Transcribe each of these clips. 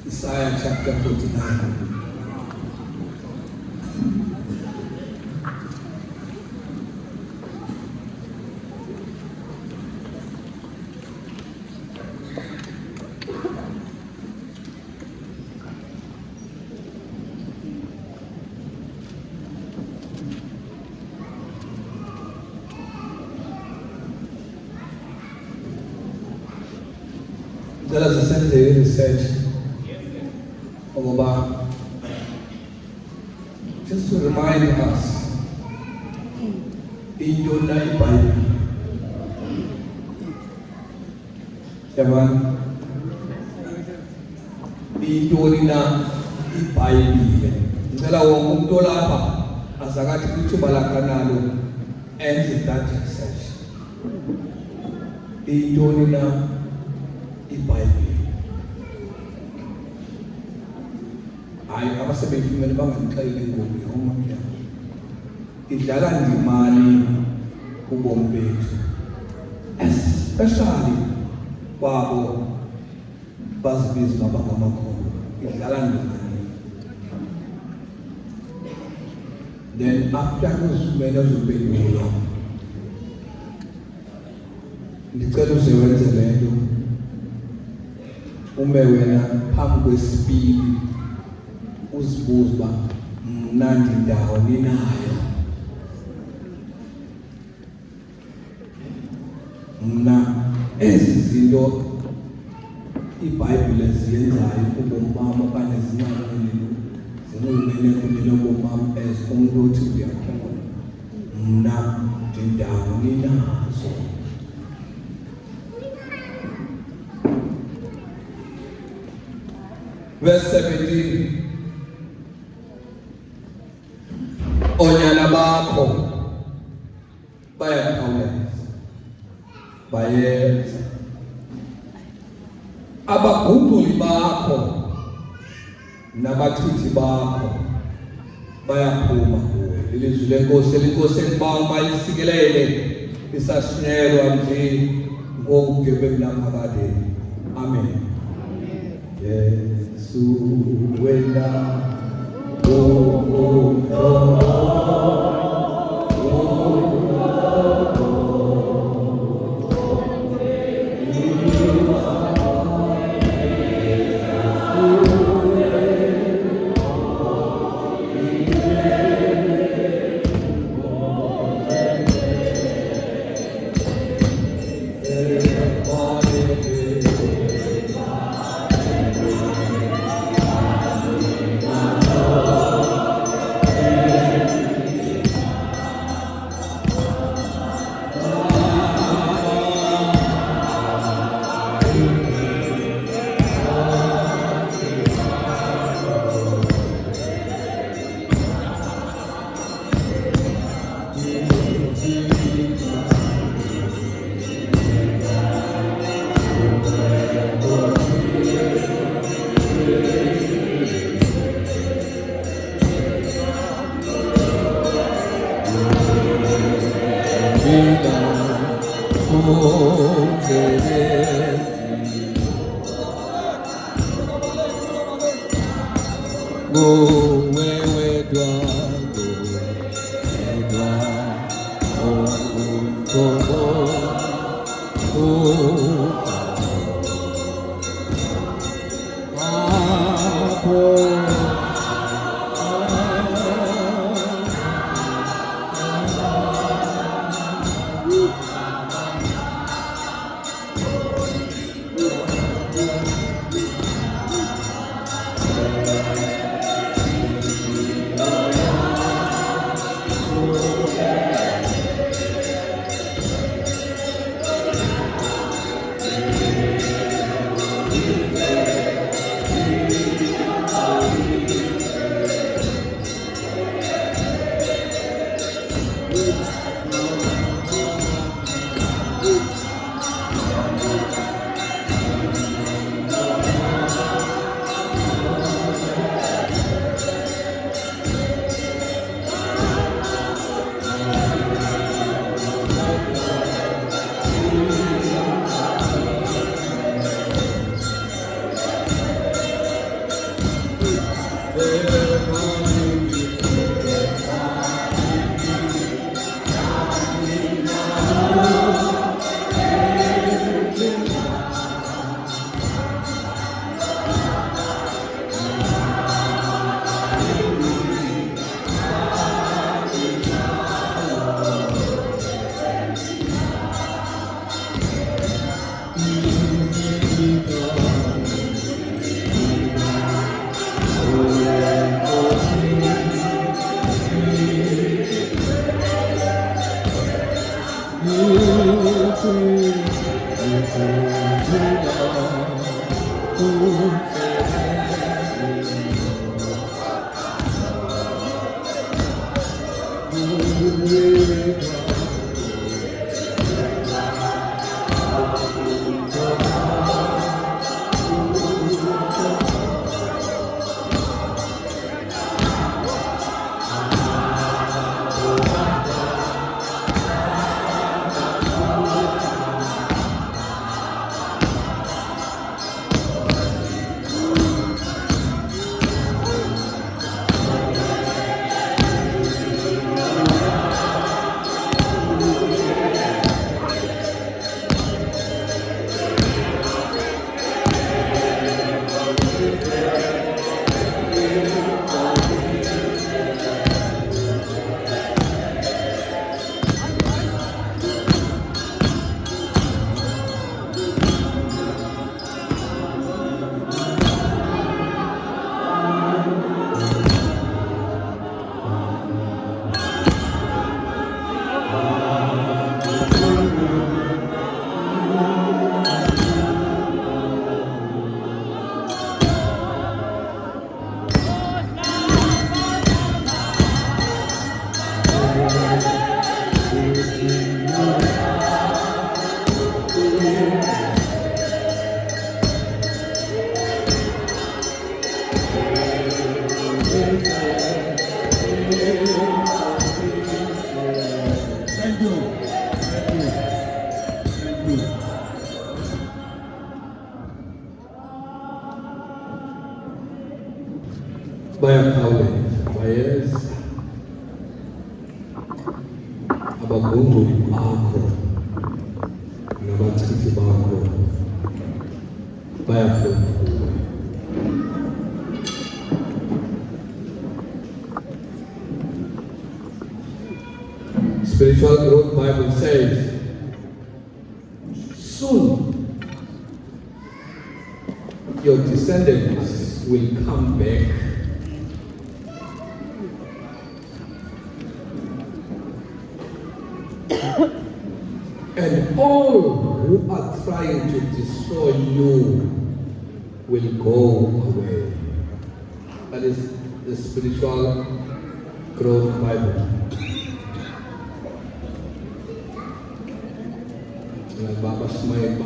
Isaiah chapter 49. Ngicela sisenzele research ngoba just to remind us into la iBhayibheli yabani into na iBhayibheli. Ngicela wonke umuntu olapha azakathi ithuba lakhe nalo enze that research into na iBhayibheli. Hayi abasebenzimene bangangixeleli ngoba yoma mina idlala ndimani ubomi bethu, especially kwabo bazibiza ngabangamakhulu, idlala ndimani. Then after kuzimele uzophendula, ndicela uze wenze lento ume wena phambi kwesipili uzibuza uba mna ndindawo ninayo, mna ezi zinto iBhayibheli eziyenzayo ubomi bam okanye zinxulumene kunye nobomi bam as umuntu othi uyakholwa, mna ndindawo ninazo. Verse 17. Onyana bakho bayakhawuleza, bayeza. Abagubhuli bakho nabachithi bakho bayaphuma kuwe. Ilizwi lenkosi engibawa bayisikelele isashunyelwa nje ngokugebengu naphakade. Amen. Yesu wena bayakhawuleza bayeza abagunguli bakho nabachithi bakho bayakhona kuwe. Spiritual Growth Bible says, soon your descendants will come back and all who are trying to destroy you will go away. That is the Spiritual Growth Bible. Baba Smile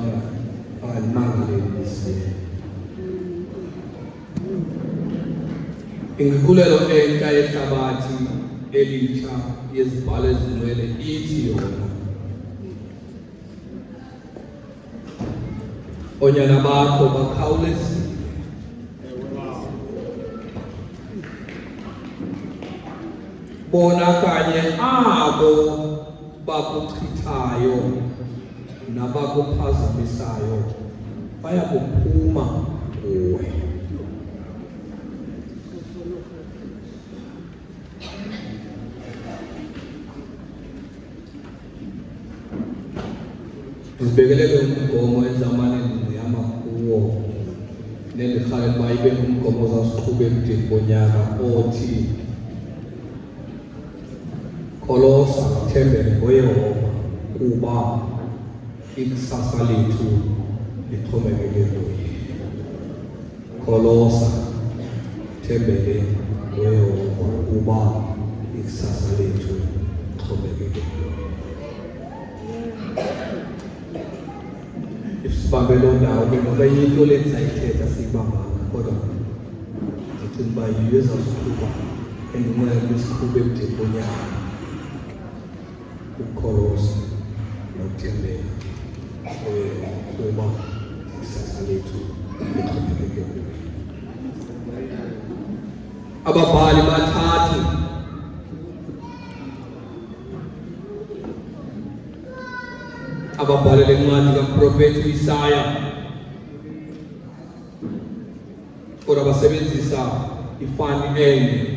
ingikhulelo enka yehlabathi elitsha yezibhalo ezingcwele ithi yona onyana bakho bakhawulezile bona kanye abo bakuchithayo nabakuphazamisayo bayakuphuma kuwe. Izibekele umgomo ezamaneni yamakuwo nelikhaya bayibe umgomo zasiqhube emdibonyaka othi kholosa thembele ngoYehova kuba ikusasa lethu lixhomekeke kuye. Kholosa thembele ngoYehova kuba ikusasa lethu lixhomekeke kuye. Sibambe lo ndawo ngoba into lenzayithetha siyibambanga kodwa ndicinga uba yiyo ezawusikhupha endimoya kwisikhupha emdibonyaka ukukholosa nokuthembela kuba ikusasa lethu lixhomekeke kuye. Ababhali bathathu ababhalela incwadi kaprofethi Isaya kodwa basebenzisa ifani enye.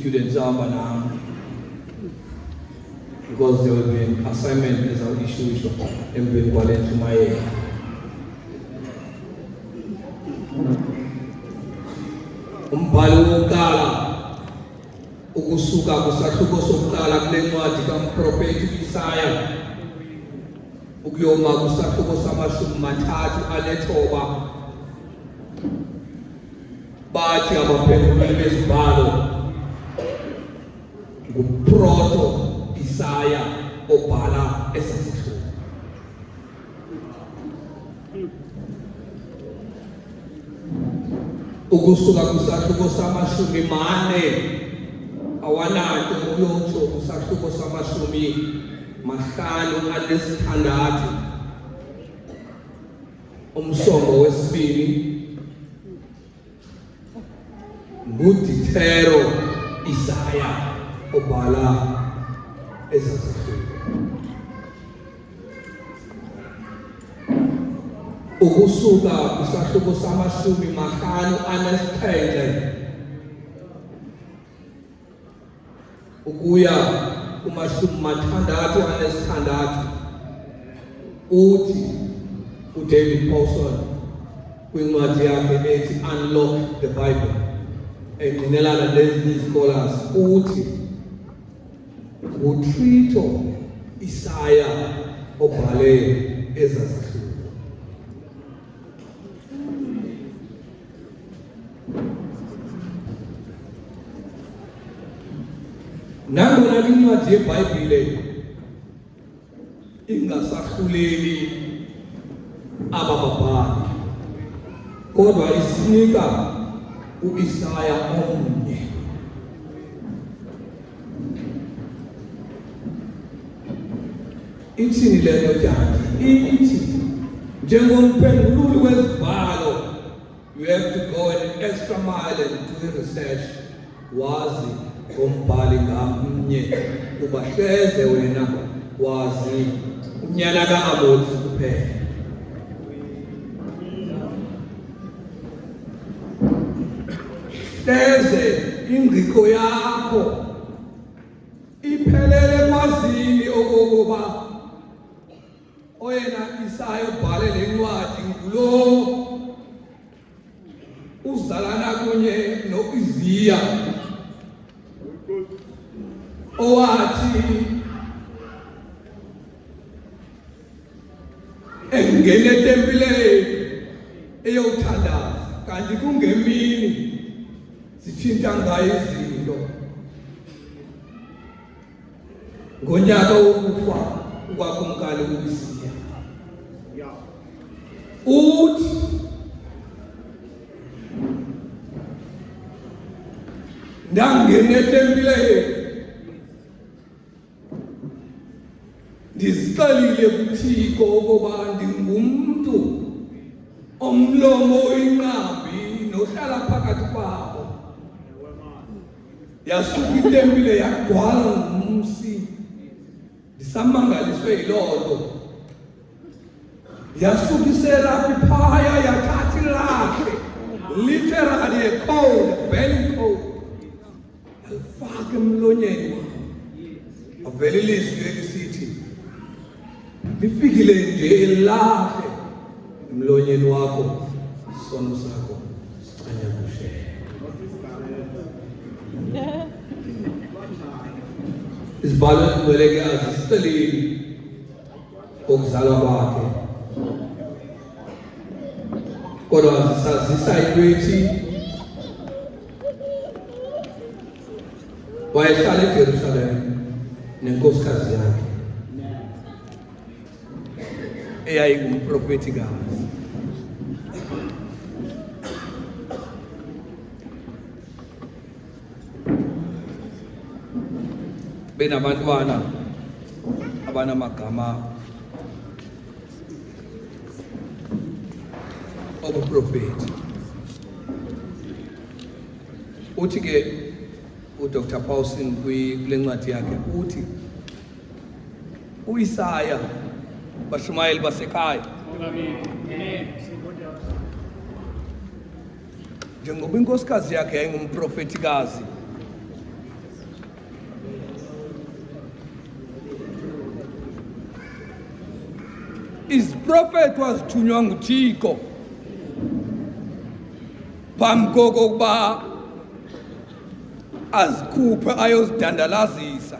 Students hamba nami because there will be an assignment as our issue emveni kwale ntshumayelo. Umbhalo wokuqala ukusuka kusahluko sokuqala kule ncwadi kaMprofethi Isaya ukuyoma kusahluko sama-39 bathi abaphenduli bezibhalo nguproto Isaya obhala esasihluko. Ukusuka kusahluko sama-40 awananto ukuyotsho kusahluko sama-56 umsongo wesibini ngudithero Isaya obhala esasihluko. Ukusuka kusahluko sama-57 ukuya kuma-66 uthi uDavid Paulson kwincwadi yakhe ethi Unlock the Bible engqinelana lezi scholars uthi uTrito Isaya obhale ezasihluko. Nangona incwadi yeBhayibhile ingasahluleli aba babhali kodwa isinika uIsaya omnye. Ithini le nto tyani? Ithi njengomphendululi wezibhalo you have to go an extra mile and do research wazi ngombhali ngamnye kuba hleze wena wazi unyana kaAmotsi kuphela. Hleze ingqiko yakho iphelele kwazini okokuba oyena Isaya ubhale le ncwadi ngulo uzalana kunye noIziya owathi engene etempileni eyothandaza kanti kungemini sithinta ngayo izinto ngonyaka wokufa kwakumkani uIsiya. Uthi ndangena etempileni ndizixelile kuThixo ukuba ndingumntu omlomo oyinqambi nohlala phakathi kwabo. Yasuka itempile yagcwala ngumsi ndisamangaliswe yiloo nto. Yasuka iseraphi phaya yathatha ilakhe literally a cold, burning cold alifaka emlonyeni wam. Avela ilizwi elisithi lifikile nje ilahle emlonyeni wakho isono sakho sichanya kushela. Izibhalo ezigcwele azisixeleli ngokuzalwa kwakhe kodwa zisazisa into ethi wayehlala eJerusalem nenkosikazi yakhe eyayingumprofetikazi. Benabantwana abanamagama obuprofeti. Uthi ke uDr. Paulson kule ncwadi yakhe uthi uIsaya bashumayeli basekhaya njengoba inkosikazi yakhe yayingumprofetikazi izprofeti wazithunywa nguThixo phambi kokuba azikhuphe ayozidandalazisa.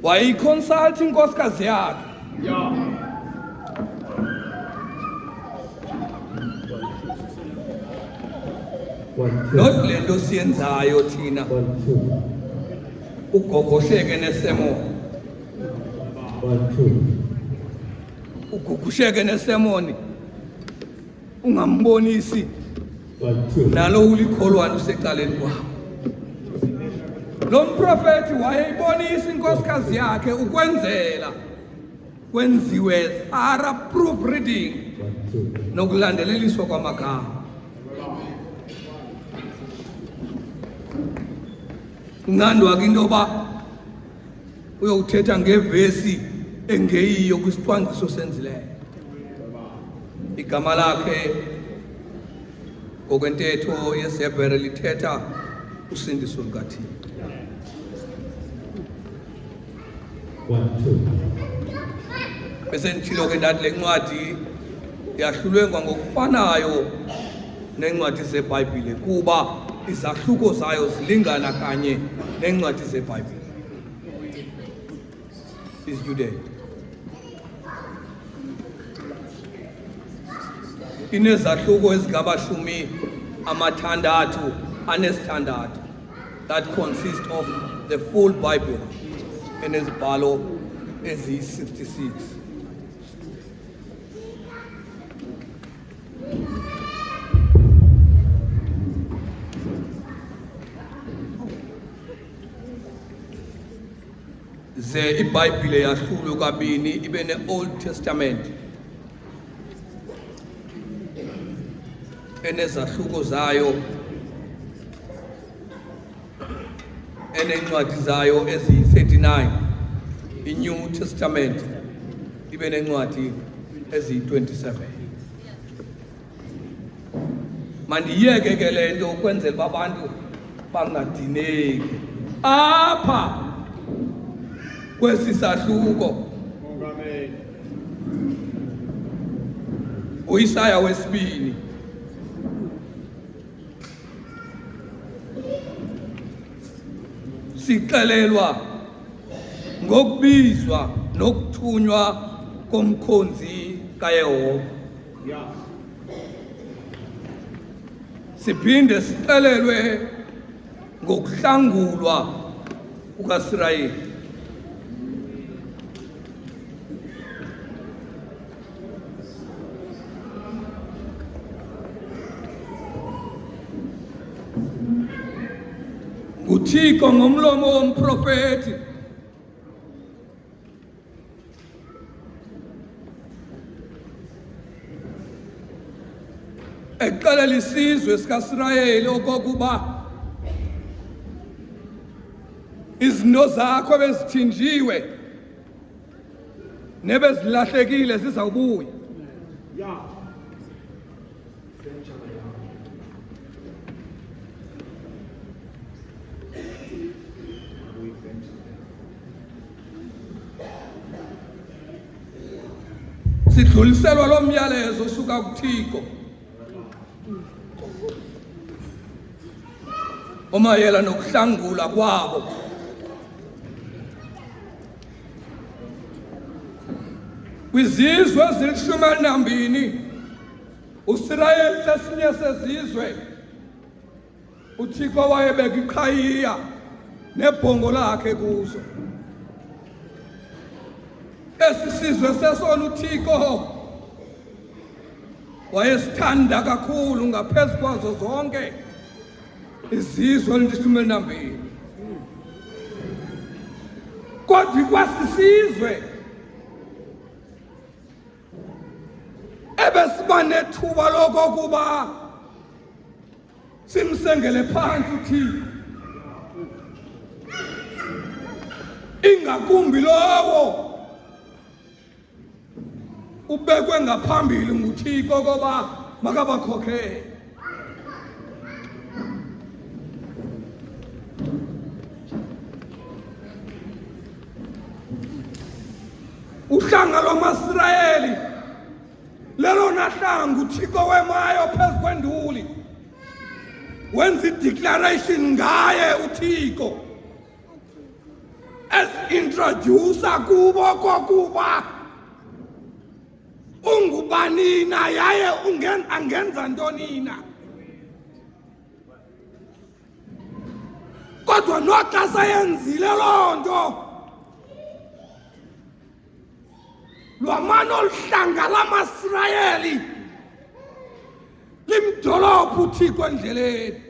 Wayiconsulta inkosikazi yakhe. Not le nto siyenzayo thina ugogosheke nesemo. Ugogosheke nesemoni ungambonisi nalo ulikholwane usecaleni kwakho. Lo mprofeti wayeyibonisa inkosikazi yakhe ukwenzela kwenziwe thorough proofreading nokulandeleliswa kwamagama. Ngandwa ke into yoba uyothetha ngevesi engeyiyo kwisicwangciso senzileyo. Igama lakhe ngokwentetho yesebhere lithetha usindiso lukaThixo. Bese ndithilo ke ndathi le ncwadi yahlulwe ngokufanayo neencwadi zeBhayibhile kuba izahluko zayo zilingana kanye neencwadi zeBhayibhile. Isjude. Inezahluko ezingabashumi amathandathu anesithandathu that consist of the full Bible enezibhalo eziyi-66. Ze iBhayibhile yahlulwe kabini ibe ne-Old Testament enezahluko zayo eneencwadi zayo eziyi-39. I-New Testament ibe neencwadi eziyi-27. Mandiyeke ke le nto ukwenzela uba abantu bangadineki apha kwesi sahluko. U-Isaya wesibini sixelelwa ngokubizwa nokuthunywa komkhonzi kaYehova. Siphinde sixelelwe ngokuhlangulwa kukaIsrayeli. uThixo ngomlomo womprofeti exelela isizwe sikaIsrayeli okokuba izinto zakho bezithinjiwe nebezilahlekile zizawubuya. Sidluliselwa lo myalezo usuka kuThixo omayela nokuhlangula kwabo. Kwizizwe ezili-12 uIsrayeli sesinye sezizwe uThixo wayebeka iqhayiya nebhongo lakhe kuzo. Esi sizwe sesona uThixo wayesithanda kakhulu ngaphezu kwazo zonke izizwe ezili-12. Kodwa kwasisizwe ebesiba nethuba lokokuba simsengele phansi uThixo, ingakumbi lowo ubekwe ngaphambili nguThixo koba makabakhokhele. Uhlanga lwamaIsrayeli lelona hlanga uThixo wemayo phezu kwenduli wenza i-declaration ngaye uThixo as introducer kubo kokuba ungubani na yaye angenza ntoni na. Kodwa noxa sayenzile loo nto lwamano oluhlanga lamaSirayeli limdolophu uThixo endleleni,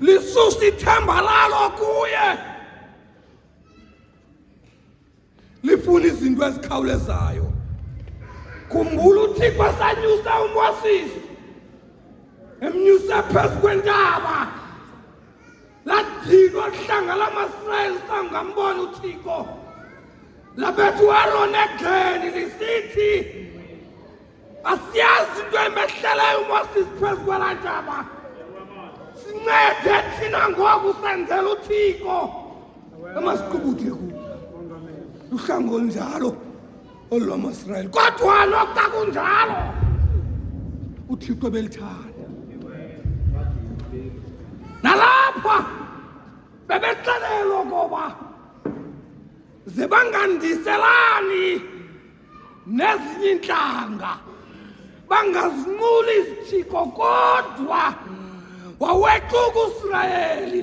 lisusa ithemba lalo kuye, lifuna izinto ezikhawulezayo. Khumbula uThixo esanyusa uMoses, emnyusa phezu kwentaba, lathini oluhlanga lamaSirayeli sangambona uThixo, labethu uAaroni egxeni lisithi, asiyazi into emehleleyo uMoses phezu kwelaa ntaba, sincede thina ngoku senzela uThixo. Emasiqubuthe kuwo uhlango olunjalo olwamaSirayeli, kodwa noxa kunjalo uThixo belithanda. Nalapha bebexelelwa ngoba ze bangandiselani nezinye intlanga, bangazinquli izithixo, kodwa wawexuka uIsrayeli,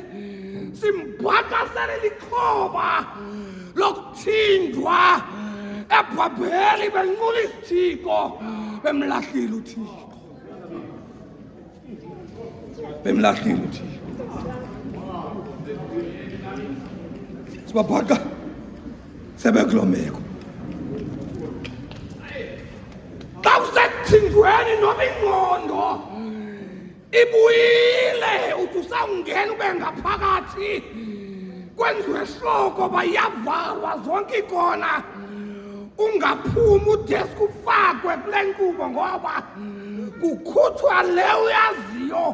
simbhakasele likhoba lokuthindwa eBhabheli, benqula izithixo, bemlahlile uThixo, bemlahlile uThixo. Sibabhaqa sebekuloo meko. Xa usekuthindweni noba ingqondo ibuyile, uthi usawungena ube ngaphakathi kwenziwe hloko uba iyavalwa zonke ikona, ungaphumi udesk ufakwe kule nkqubo, ngoba kukhutshwa le uyaziyo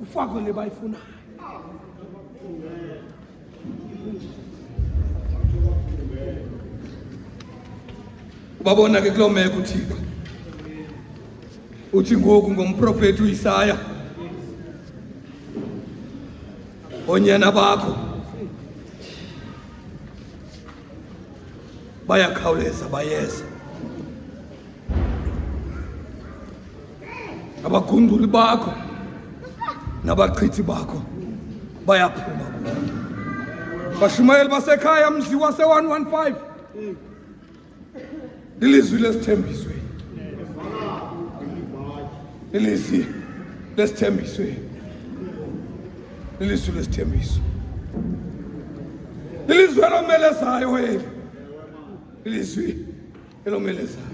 ufakwe le bayifunayo. Ubabona ke kuloo meko uThixo uthi ngoku ngomprofethi uIsaya, onyana bakho bayakhawuleza bayeza, abagunguli bakho nabachithi bakho bayaphuma. Bashumayeli basekhaya, mzi wase-115, ilizwi lesithembiswe, ilizwi lesithembiswe, ilizwi lesithembiso, ilizwi elomelezayo wena, ilizwi elomelezayo,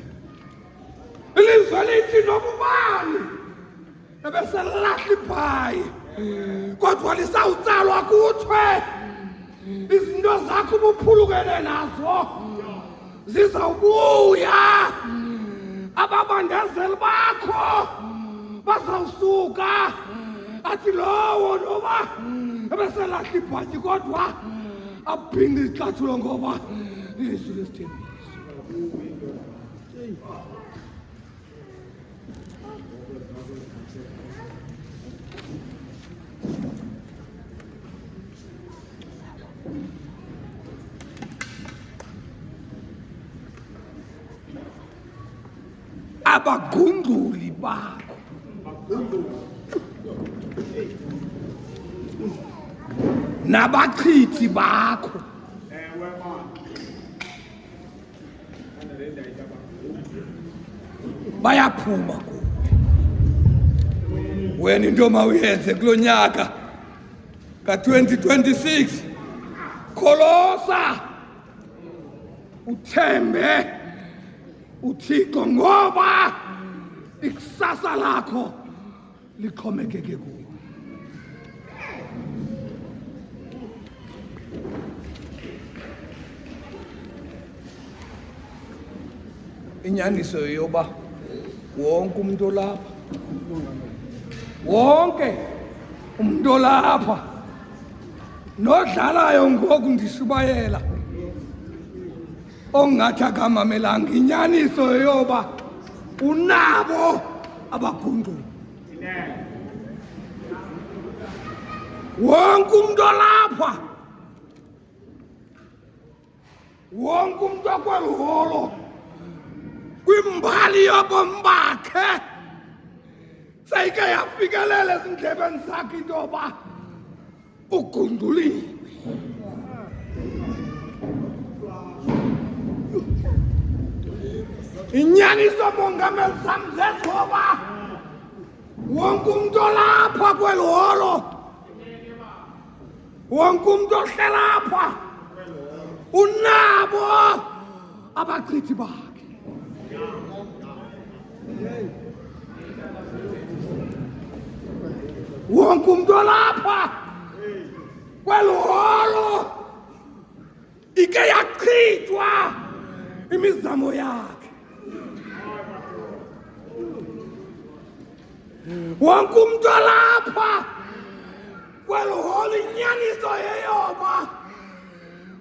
ilizwi elithi noba ubani ebeselahla ibhayi kodwa lisawutsalwa kuthiwe izinto zakho ubuphulukene nazo zizawubuya, ababandezeli bakho bazawusuka, athi lowo noba ebeselahla ibhatyi kodwa aphinde izixathulo, ngoba ilizwi lesithembiso. Abagunguli bakho nabachithi bakho bayaphuma kuwe. Wena into mawuyenze kulo nyaka ka-2026, kholosa uthembe uThixo, ngoba ikusasa lakho lixhomekeke kuwe. Inyaniso yoba wonke umuntu olapha, wonke umuntu olapha nodlalayo ngoku ndishubayela, ongathi akamamelanga, inyaniso yoba unabo abagunguli. wonke umuntu olapha, wonke umuntu okweliholo kwimbali yobomi bakhe seyike yafikelela ezindlebeni zakhe into yoba ugunduliwe. Inyaniso mongameli sam zezoba wonke umuntu olapha kweliholo, wonke umuntu ohlala apha unabo abachithi bakhe. Wonke umuntu olapha kweliholo ike yachithwa imizamo yakhe. Wonke umuntu olapha kweliholo inyaniso yeyoba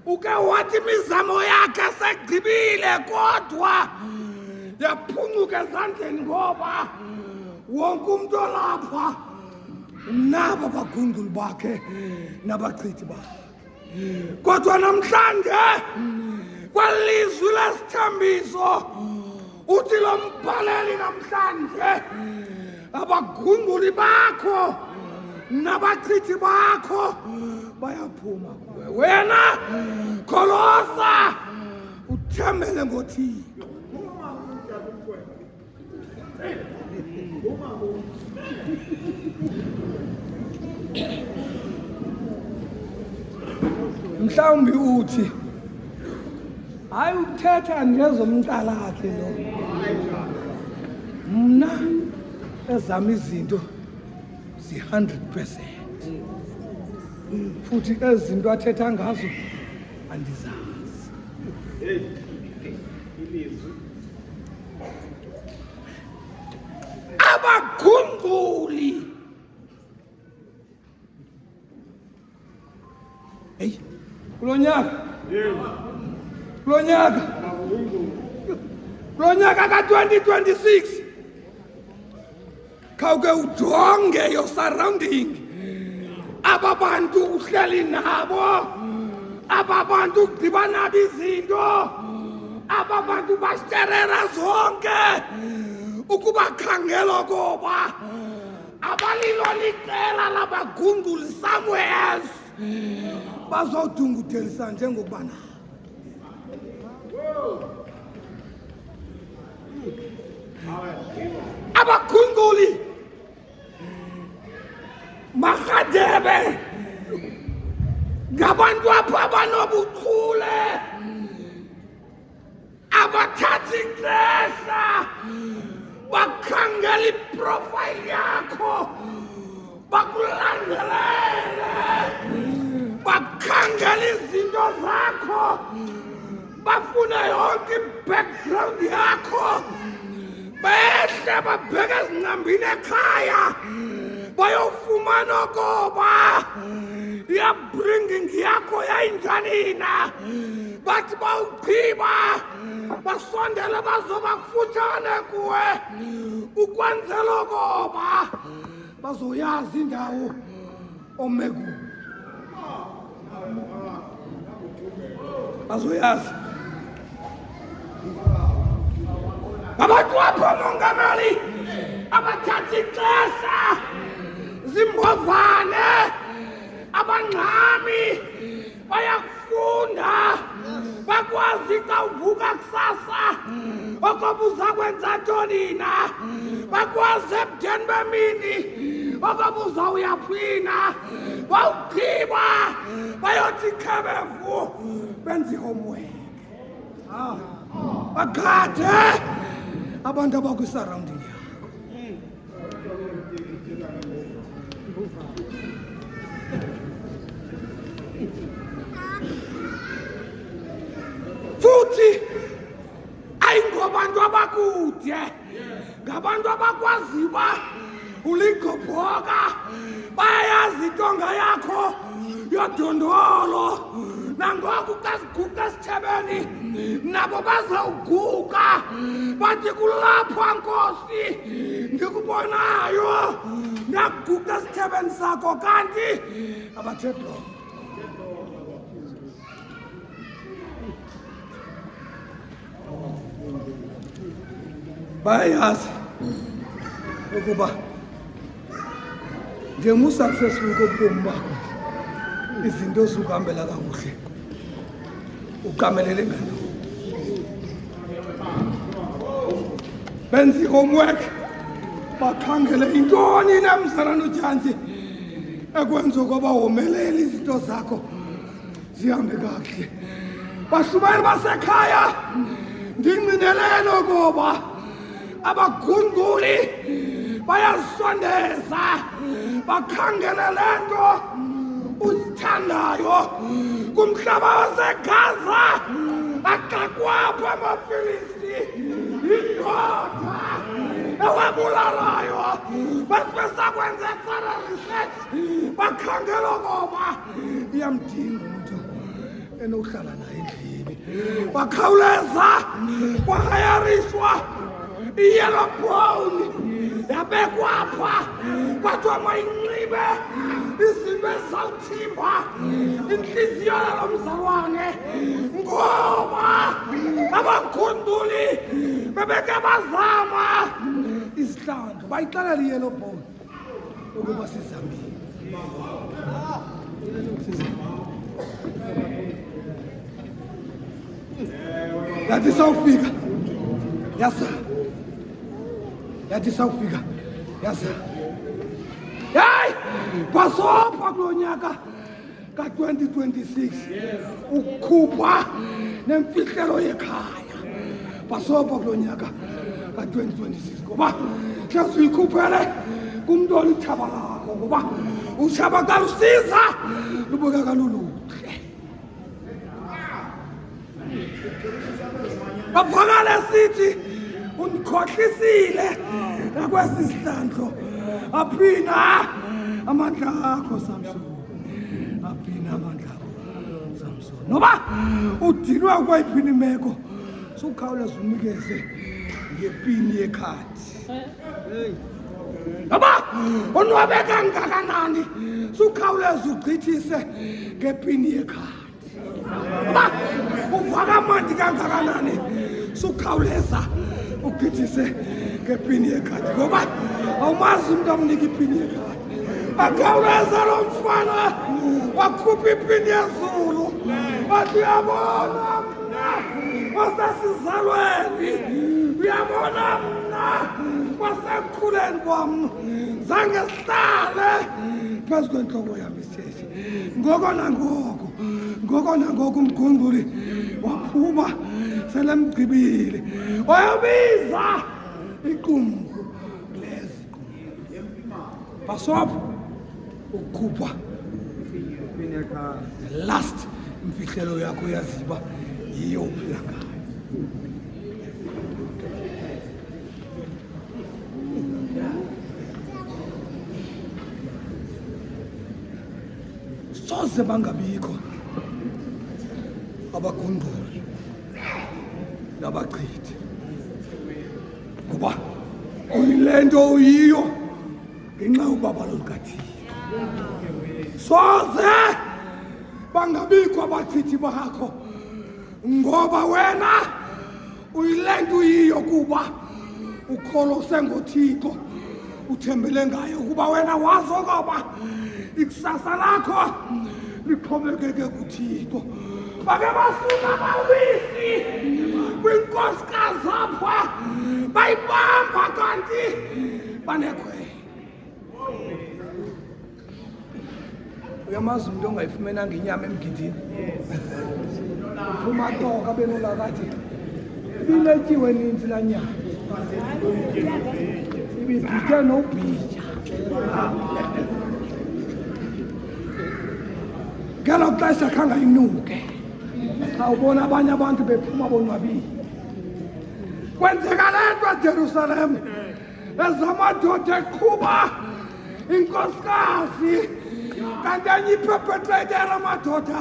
uke wathi imizamo yakhe segqibile kodwa yaphuncuka ezandleni ngoba wonke umuntu olapha nabo abagunduli bakhe nabachithi bakhe. Kodwa namhlanje kwelizwi lesithembiso uthi lo mbhaleli namhlanje abagunduli bakho nabachithi bakho bayaphuma kuwe. Wena kholosa uthembele ngoThixo. Mhlawumbi uthi hayi uthetha ngezomntalakhe lo, mna ezami izinto zi-100%, futhi ezinto athetha ngazo andizazi. Abagunduli kulo nyaka ka-2026 khawuke ujonge your surrounding. Aba bantu uhleli nabo, aba bantu ugqiba nabo izinto, aba bantu basiterera zonke ukubakhangela koba abalilo liqela labagunduli somewhere else bazodunguthelisa njengokuba na. Abagunduli Mahadebe ngabantu apha abanobuchule abathathi ixesha bakhangela iprofile yakho, bakulandelele, bakhangela izinto zakho, bafune yonke i-background yakho, behle babheke ezincambini ekhaya bayofumana koba i-upbringing yakho yayinjani na. Bathi bawugqiba basondele bazoba kufutshane kuwe ukwenzela koba bazoyazi indawo ome kuyo, bazoyazi. Abantu apha mongameli abathatha ixesha, zimbovane, abangxami bayakufunda, bakwazi xa uvuka kusasa okoba uza kwenza ntoni na, bakwazi ebudeni bemini okoba uzawuyaphina, bawugqiba bayothi khebevu benza i-homework, bagade abantu abakwi-surrounding yakho. Futhi ayingobantu abakude, ngabantu abakwaziba uligobhoka, bayayazi itonga yakho, yodondolo nangoku kasiguqa esithebeni nabo bazawuguqa bathi kulapha Nkosi ndikubonayo ndakuguqa esithebeni sakho kanti abathe blo bayazi ukuba njengosuccessful kobomi bakho izinto zikuhambela kakuhle ukamelele ngalo benza i-homework bakhangele intoni namzalana uTyanzi ekwenza ukuba womelele izinto zakho zihambe kakuhle bashumeli basekhaya ndingqinelelo ukuba abagunduli bayasondeza bakhangele le nto uzithandayo kumhlaba waseGaza axakwapho amaFilisti indoda ewabulalayo basakwenza tsara research bakhangela ukuba iyamdinga umuntu enohlala naye endlini bakhawuleza kwahayarishwa iyellow brown yabekwapha kwathiwa mayinxibe izinto ezizawuthimba intliziyo yalo mzalwane ngoba abagunduli bebeke bazama isihlandlo bayixelela iyellow brown ukuba sizamile yathi sawufika yasa yathi sawufika yasa hayi basopha kulo nyaka ka-2026 ukukhupha nemfihlelo yekhaya basopha kulo nyaka ka-2026 ngoba hlezi uyikhuphele kumntu olithaba lakho ngoba utshaba kalusiza lubukeka luluhle bavakale sithi undikhohlisile nakwesi sihlandlo aphinda amandla akho Samson aphinda amandla akho Samson noba udinwe ukwayiphina imeko sukhawuleza unikeze ngepini yekhadi noba onwabe kangakanani sukhawuleza ugqithise ngepini yekhadi noba uvaka amandi kangakanani sukhawuleza ugqithise ngepini yekhadi ngoba awumazi umntu amnika ipini yekhadi akhawuleza lo mfana wakhupha ipini yezulu wathi uyabona mna wasesizalweni uyabona mna wasekukhuleni kwam zange sihlale phezu kwentloko yam isithethe ngoko nangoku umgunguli waphuma selemgqibile wayobiza iqumrhu lezi basopha ukukhupha the last imfihlelo yakho yaziba yiyo uphila ngayo soze bangabikho abagunduli nabachithi ngoba uyile nto uyiyo ngenxa ubaba lolukaThixo soze bangabikho abachithi bakho ngoba wena uyile nto uyiyo kuba ukholose ngoThixo uthembele ngayo kuba wena wazi ukuba ikusasa lakho lixhomekeke kuThixo bake bafuna bawisi kwinkosikazi apha bayibamba kanti banekhwele uyamazi umuntu ongayifumenanga inyama emgidini uphuma toka benolakathi ibiletyiwe ninzi laa nyama ibibhitye nobhitya ngelo xesha khange inuke xa ubona abanye abantu bephuma bonwabile kwenzeka le nto eJerusalem ezamadoda eqhuba inkosikazi kanti enye iperpetrator amadoda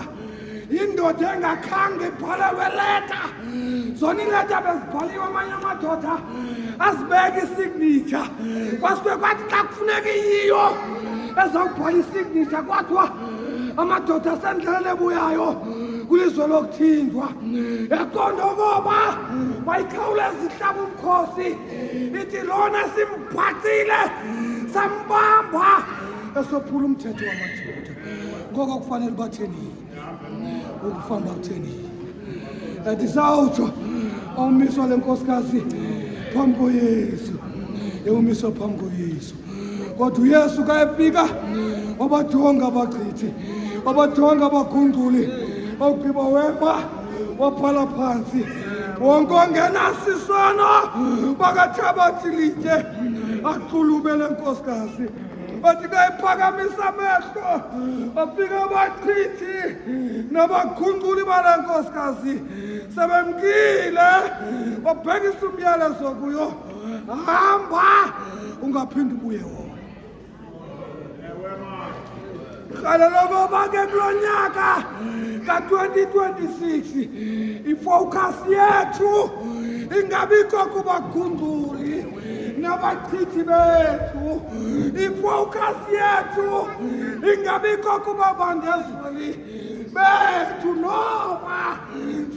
indoda engakhange ibhalelwe leta. Zona ileta bezibhaliwe amanye amadoda azibeka isignature. Kwasuke kwathi xa kufuneka iyiyo ezawubhala isignature kwathiwa amadoda asendleleni ebuyayo kulizwe lokuthindwa. Yaqonda okoba mayikhawuleza ihlaba umkhosi ithi lona simbhacile sambamba esophula umthetho wamadoda. Ngoko kufanele batheni ukufamba kutheni ndizawutsho awumiswa le nkosikazi phambi koyesu ewumiswa phambi koyesu. Kodwa uyesu kayefika wabajonga abachithi wabajonga abagunguli ogqiba wema waphala phantsi wonke ongenasisono bakathabathi litye axulube le nkosikazi. Bathi kayiphakamisa amehlo bafika abachithi nabagunguli bale nkosikazi sebemkile wabhekisa umyalezo kuyo, hamba ungaphindi ubuye wona. Kaloku ke kulo nyaka ka-2026 ifocus yethu ingabikho kubagunguli nabachithi bethu. Ifocus yethu ingabikho kubabandezeli bethu noba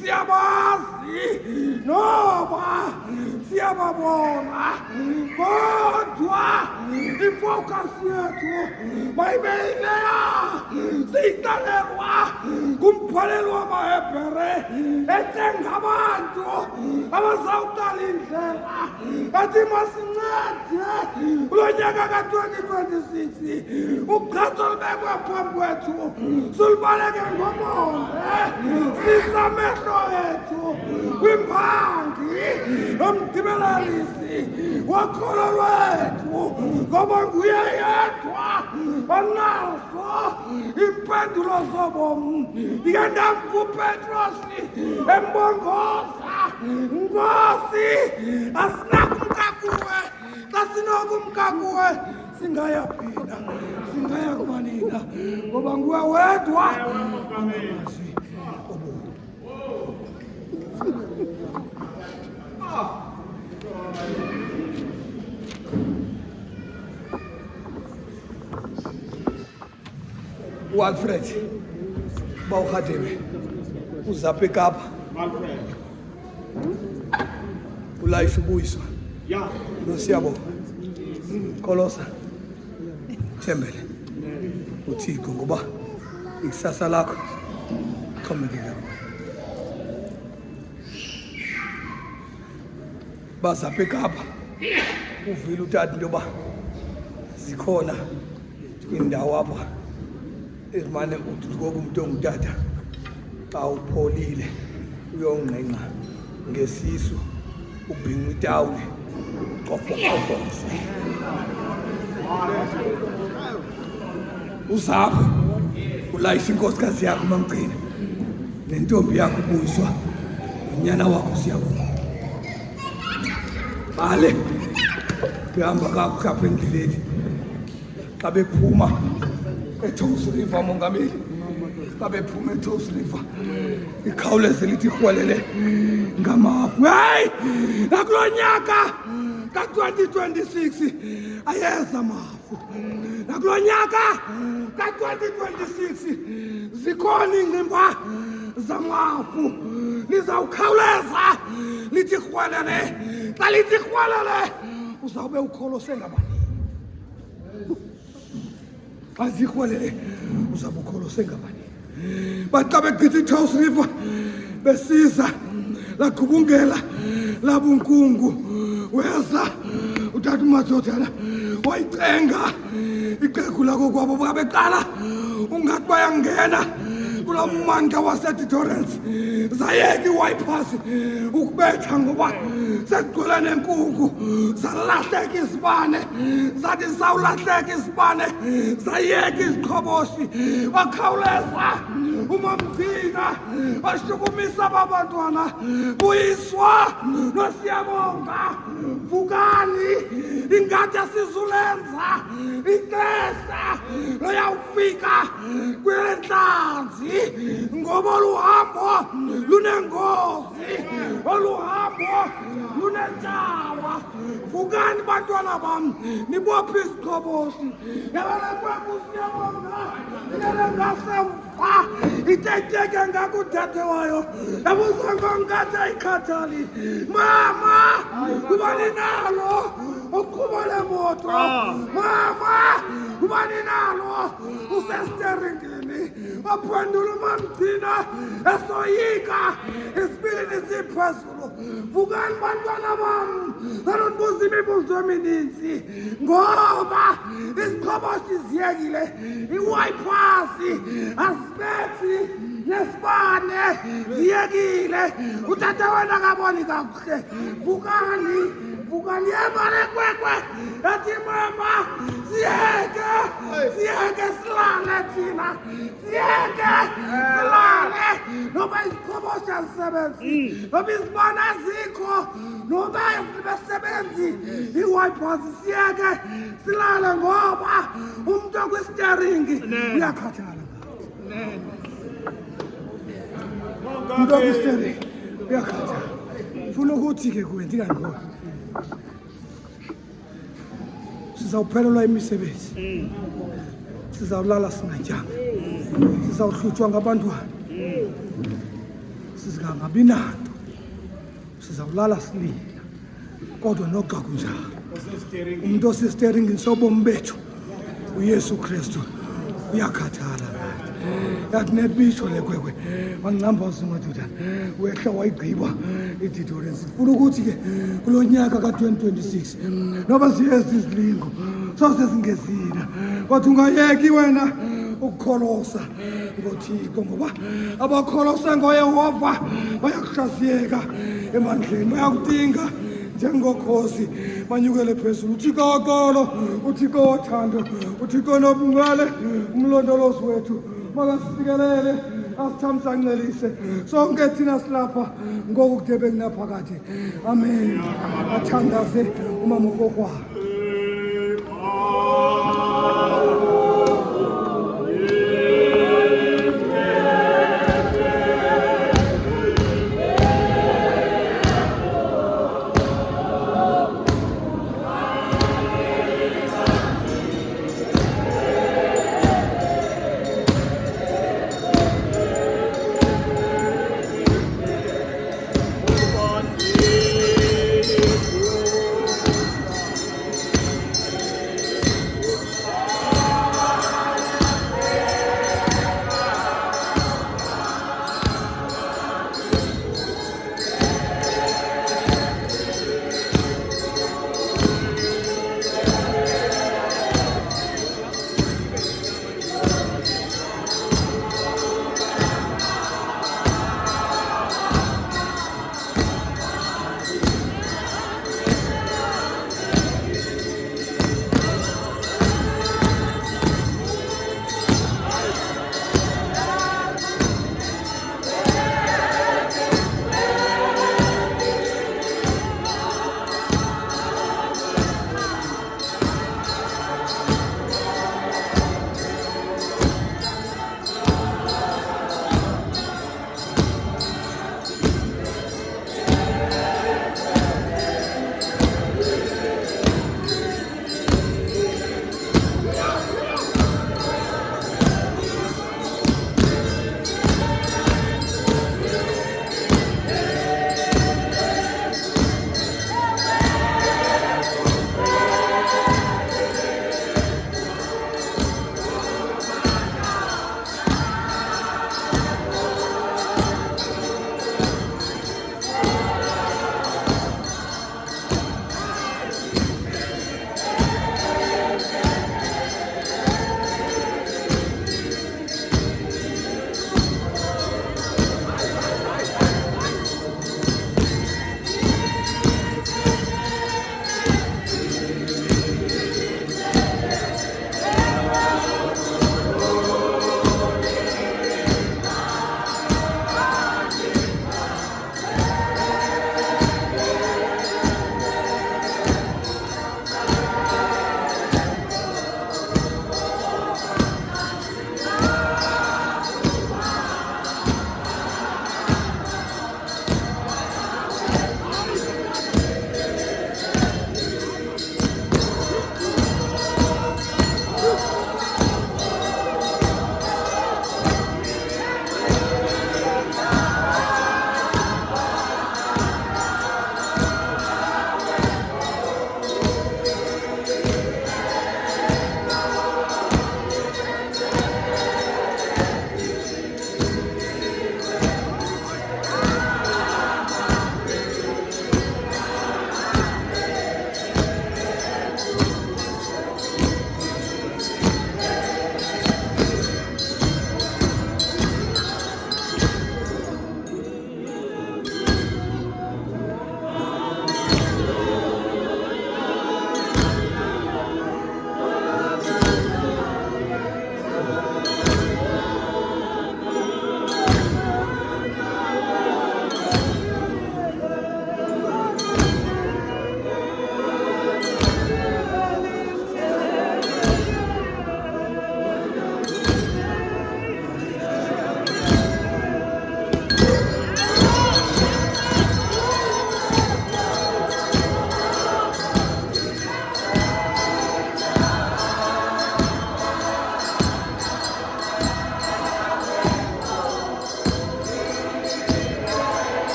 siyabazi noba siyababona, kodwa ifocus yethu mayibe yileya siyiqalekwa kumbhaleli wamaHebhere ecenga abantu abazawuqala indlela athi masincede kulo nyaka ka-2026 uqhatho lubekwe phambi kwethu silubaleke ngomonde sisamehlo ethu kwimbangi nomdibelalisi wokholo lwethu ngoba nguye yedwa onazo iimpendulo zobomi. Ndike ndamva uPetrosi embongoza, Nkosi asinakumka kuwe, xa sinokumka kuwe singayaphinda singaya kumanina ngoba nguwe wedwa amazwi obomi. Walfred bawukhadebe uzapha eKapa ulayisha ubuyiswa nosiyabo Kolosa thembele uThixo ngoba ikusasa lakho xhomekeka bazapha eKapa. Uvile utata into yoba zikhona indawo apha ezimane uthikoka umuntu ongutata xa upholile uyongqengqa ngesisu ubhinqa itawuli ucofocofoze uzapho ulayisha inkosikazi yakho mamgcina nentombi yakho ubuyiswa unyana wakho siyabona bale behamba kakuhle apha endleleni xa bephuma eToes River mongameli xa bephuma eToes River ikhawuleze lithi rhwelele ngamafu. Heyi nakulo nyaka ka-2026 ayeza mafu. Nakulo nyaka ka-2026 zikhona iingcimba zamafu. Lizawukhawuleza lithi rhwelele. Xa lithi rhwelele uzawube ukholose ngabani? Xa zirhwelele uzawube ukholose ngabani? Bathi xa begqitha iToes River besiza lagubungela labunkungu weza utata uMadzodana wayicenga iqegu lako kwabo babeqala ungathi bayangena kulaa mmandla waseTorrance zayeka iwayipasi ukubetha ngoba sekugcwele nenkungu zalahleka izibane zathi sawulahleka izibane zayeka iziqhoboshi bakhawuleza umamgcina bashukumisa aba bantwana buyiswa nosiyabonga vukani ingadi yasizulenza ixesha loyawufika kwenhlanzi ngoba oluhambo lunengozi oluhambo lunentshawa vukani bantwana bam nibophe isiqhoboshi yabalekwekusiyabonga ingasemva iteteke ngakudade wayo yabuzangongathi ayikhathali mama kubani nalo uqhuba lemoto mama kubani nalo usesteringini waphendula umamgcina esoyika isipilini siphezulu vukani bantwana bam anonibuza imibuzo emininzi ngoba isiqhoboshi ziyekile iwayipasi asibethi nesibane ziyekile utata wena kaboni kakuhle vukani yemalekwekwe yathi mama siyeke silale thina siyeke silale noba isiqhoboshi azisebenzi noba izibane azikho noba besebenzi iwayipasi siyeke silale ngoba umuntu okwisteringi uyakhathala umuntu okwisteringi uyakhathala ufuna ukuthi-ke kwenza ingangona sizawuphelelwa imisebenzi sizawulala singatyanga sizawuhlutshwa ngabantwana sizingangabi nanto sizawulala silila kodwa noxa kunjalo umuntu osesteringini sobomi bethu uYesu Kristu uyakhathala yathi nebisho lekwekwe wangicambaza umadodana wehla wayigqiba ididorence funa ukuthi-ke kulo nyaka ka-2026 noba ziyezi izilingo sosezingezina kodwa ungayeki wena ukukholosa ngoThixo ngoba abakholosa ngoYehova bayakuhlaziyeka emandleni bayakudinga njengokhosi banyukele phezulu uThixo woxolo uThixo wothando uThixo nobungcwele umlondolozi wethu makasifikelele asithamsancelise sonke thina silapha ngoku kude bekunaphakade amen athandaze umama ufokwabo